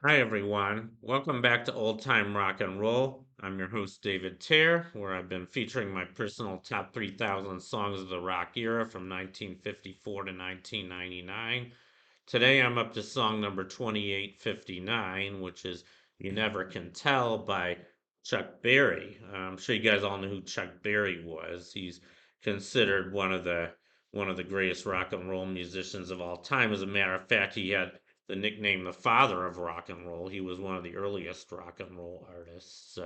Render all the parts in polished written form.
Hi, everyone. Welcome back to Old Time Rock and Roll. I'm your host, David Tear, where I've been featuring my personal top 3,000 songs of the rock era from 1954 to 1999. Today, I'm up to song number 2859, which is You Never Can Tell by Chuck Berry. I'm sure you guys all know who Chuck Berry was. He's considered one of the greatest rock and roll musicians of all time. As a matter of fact, he had the nickname the father of rock and roll. He was one of the earliest rock and roll artists.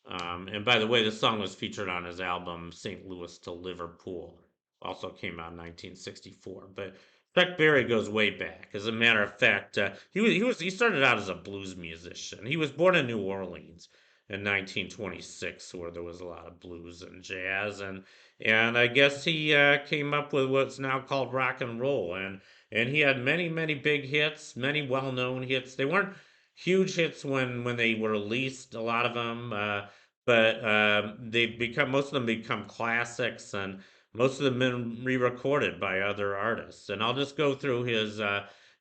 And by the way, this song was featured on his album St. Louis to Liverpool. Also came out in 1964. But Chuck Berry goes way back. As a matter of fact, he started out as a blues musician. He was born in New Orleans in 1926, where there was a lot of blues and jazz, and I guess he came up with what's now called rock and roll, and he had many big hits, many well-known hits. They weren't huge hits when they were released, a lot of them, but they've become most of them become classics, and most of them been re-recorded by other artists. And I'll just go through his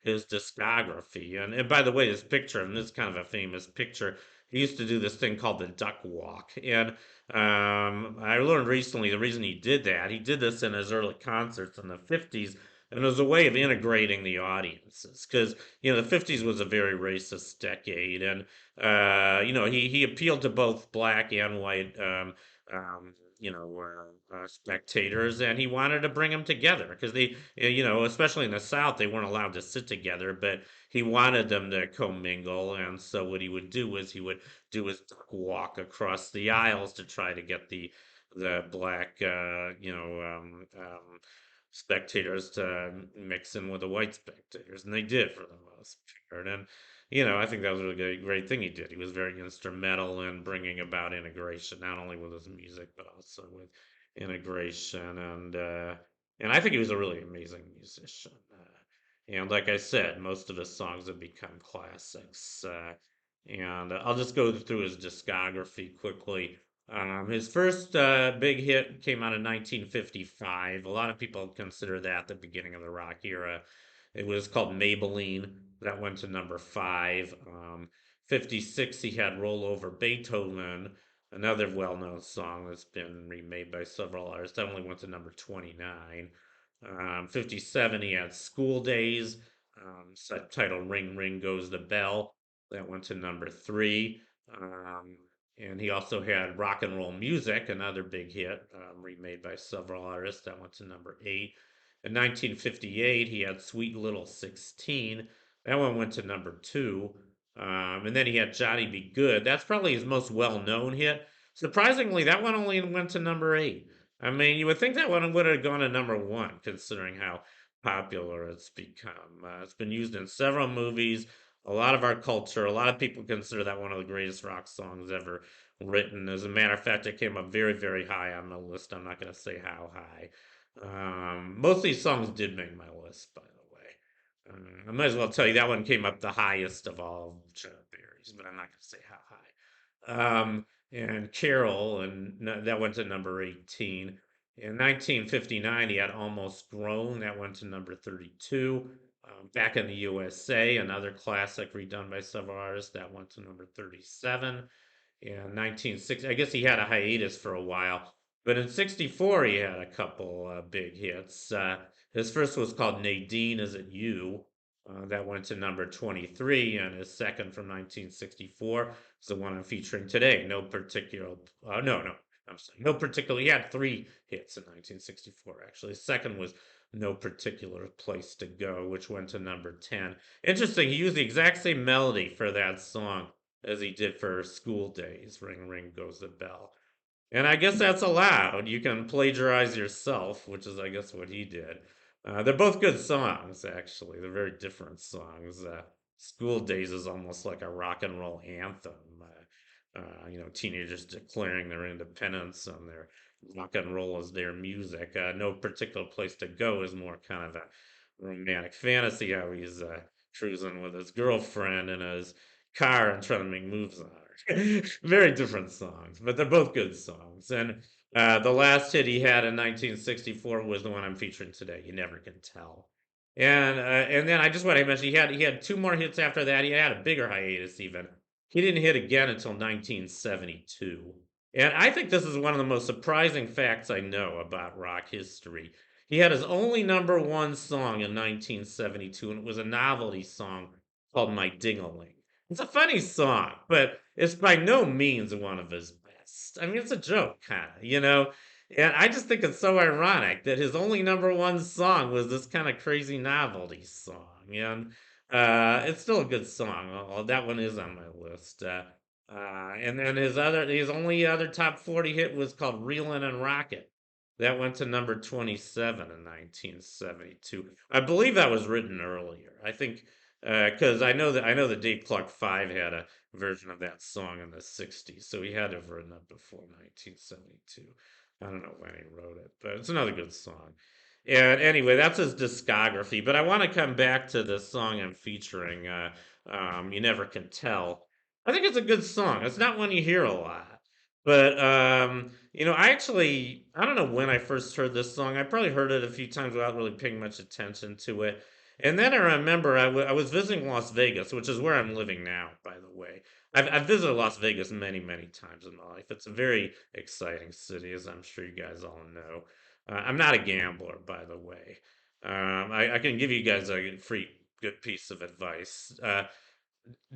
discography. And by the way, this picture, and this is kind of a famous picture, he used to do this thing called the duck walk. And I learned recently the reason he did this in his early concerts in the 50s, and it was a way of integrating the audiences because the 50s was a very racist decade, and he appealed to both black and white spectators, and he wanted to bring them together because especially in the South, they weren't allowed to sit together, but he wanted them to commingle. And so what he would do is he would do his duck walk across the aisles to try to get the black, spectators to mix in with the white spectators, and they did for the most part. And I think that was a really great thing he did. He was very instrumental in bringing about integration, not only with his music but also with integration. And I think he was a really amazing musician. And like I said, most of his songs have become classics. And I'll just go through his discography quickly. His first big hit came out in 1955. A lot of people consider that the beginning of the rock era. It was called Maybelline. That went to number five. 56, he had Roll Over Beethoven, another well known song that's been remade by several artists. That only went to number 29. 57, he had School Days, subtitled Ring Ring Goes the Bell. That went to number three. Um, and he also had Rock and Roll Music, another big hit, remade by several artists. That went to number eight. In 1958, he had Sweet Little 16. That one went to number two. And then he had Johnny Be Good. That's probably his most well known hit. Surprisingly, that one only went to number eight. I mean, you would think that one would have gone to number one, considering how popular it's become. It's been used in several movies, a lot of our culture. A lot of people consider that one of the greatest rock songs ever written. As a matter of fact, it came up very high on the list. I'm not going to say how high. Most of these songs did make my list, by the way. I might as well tell you that one came up the highest of all Chuck Berry's, but I'm not going to say how high. And Carol, and that went to number 18. In 1959, he had Almost Grown. That went to number 32. Back in the USA, another classic redone by several artists. That went to number 37. In 1960, I guess he had a hiatus for a while, but in 64, he had a couple big hits. His first was called Nadine, Is It You? That went to number 23, and his second from 1964 is the one I'm featuring today. No particular, no, I'm sorry, no particular. He had three hits in 1964, actually. His second was No Particular Place to Go, which went to number 10. Interesting, he used the exact same melody for that song as he did for School Days. Ring, ring goes the bell. And I guess that's allowed. You can plagiarize yourself, which is, I guess, what he did. They're both good songs, actually. They're very different songs. School Days is almost like a rock and roll anthem. Teenagers declaring their independence and their rock and roll is their music. No Particular Place to Go is more kind of a romantic fantasy, how he's cruising with his girlfriend in his car and trying to make moves on her. Very different songs, but they're both good songs. And the last hit he had in 1964 was the one I'm featuring today. You Never Can Tell. And then I just what I mentioned, he had two more hits after that. He had a bigger hiatus even. He didn't hit again until 1972. And I think this is one of the most surprising facts I know about rock history. He had his only number one song in 1972, and it was a novelty song called My Ding-a-ling. It's a funny song, but it's by no means one of his best. I mean, it's a joke, kind of, you know? And I just think it's so ironic that his only number one song was this kind of crazy novelty song. And it's still a good song. That one is on my list. And then his only other top 40 hit was called Reelin' and Rocket. That went to number 27 in 1972. I believe that was written earlier. I think because I know that Dave Clark 5 had a version of that song in the 60s, so he had to have written that before 1972. I don't know when he wrote it, but it's another good song. And anyway, that's his discography. But I want to come back to the song I'm featuring. You Never Can Tell. I think it's a good song. It's not one you hear a lot. But I don't know when I first heard this song. I probably heard it a few times without really paying much attention to it. And then I remember I was visiting Las Vegas, which is where I'm living now, by the way. I've visited Las Vegas many, many times in my life. It's a very exciting city, as I'm sure you guys all know. I'm not a gambler, by the way. I can give you guys a free good piece of advice.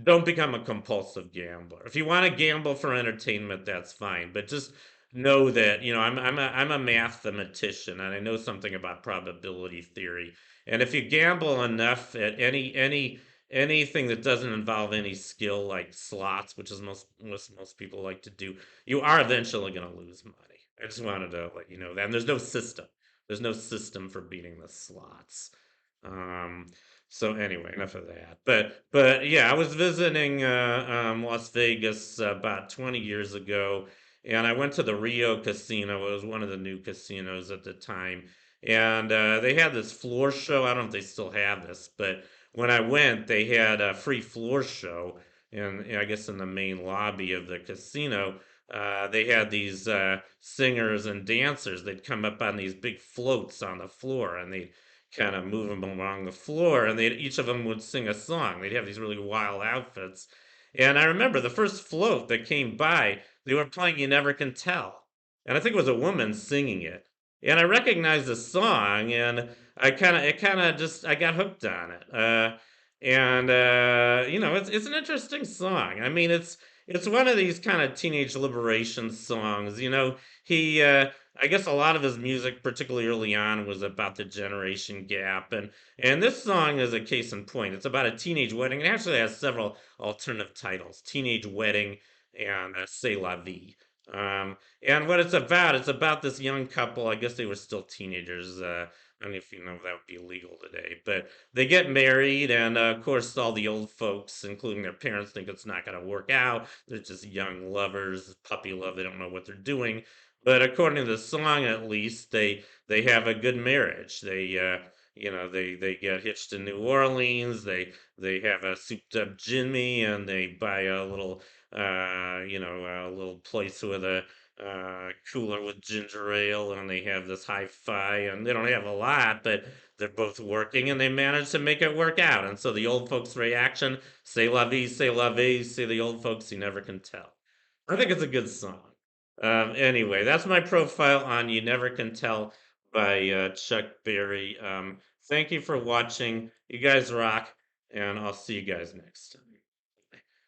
Don't become a compulsive gambler. If you want to gamble for entertainment, that's fine. But just know that I'm a mathematician and I know something about probability theory. And if you gamble enough at anything that doesn't involve any skill, like slots, which is most people like to do, you are eventually going to lose money. I just wanted to let you know that. And there's no system. There's no system for beating the slots. Um, so anyway, enough of that. But yeah, I was visiting Las Vegas about 20 years ago, and I went to the Rio Casino. It was one of the new casinos at the time, and they had this floor show. I don't know if they still have this, but when I went, they had a free floor show, and I guess in the main lobby of the casino. They had these singers and dancers. They'd come up on these big floats on the floor, and they kind of move them along the floor, and they each of them would sing a song. They'd have these really wild outfits. And I remember the first float that came by, they were playing You Never Can Tell. And I think it was a woman singing it. And I recognized the song, and I got hooked on it. It's an interesting song. I mean, it's one of these kind of teenage liberation songs. I guess a lot of his music, particularly early on, was about the generation gap, and this song is a case in point. It's about a teenage wedding. It actually has several alternative titles: Teenage Wedding and C'est La Vie. And what it's about this young couple. I guess they were still teenagers. I don't know if you know that would be illegal today, but they get married, and of course, all the old folks, including their parents, think it's not going to work out. They're just young lovers, puppy love. They don't know what they're doing. But according to the song, at least they have a good marriage. They get hitched in New Orleans. They have a souped up Jimmy, and they buy a little place with a cooler with ginger ale, and they have this hi-fi, and they don't have a lot, but they're both working, and they manage to make it work out. And so the old folks' reaction, say la vie, say the old folks, you never can tell. I think it's a good song. Anyway, that's my profile on You Never Can Tell by Chuck Berry. Thank you for watching. You guys rock, and I'll see you guys next time.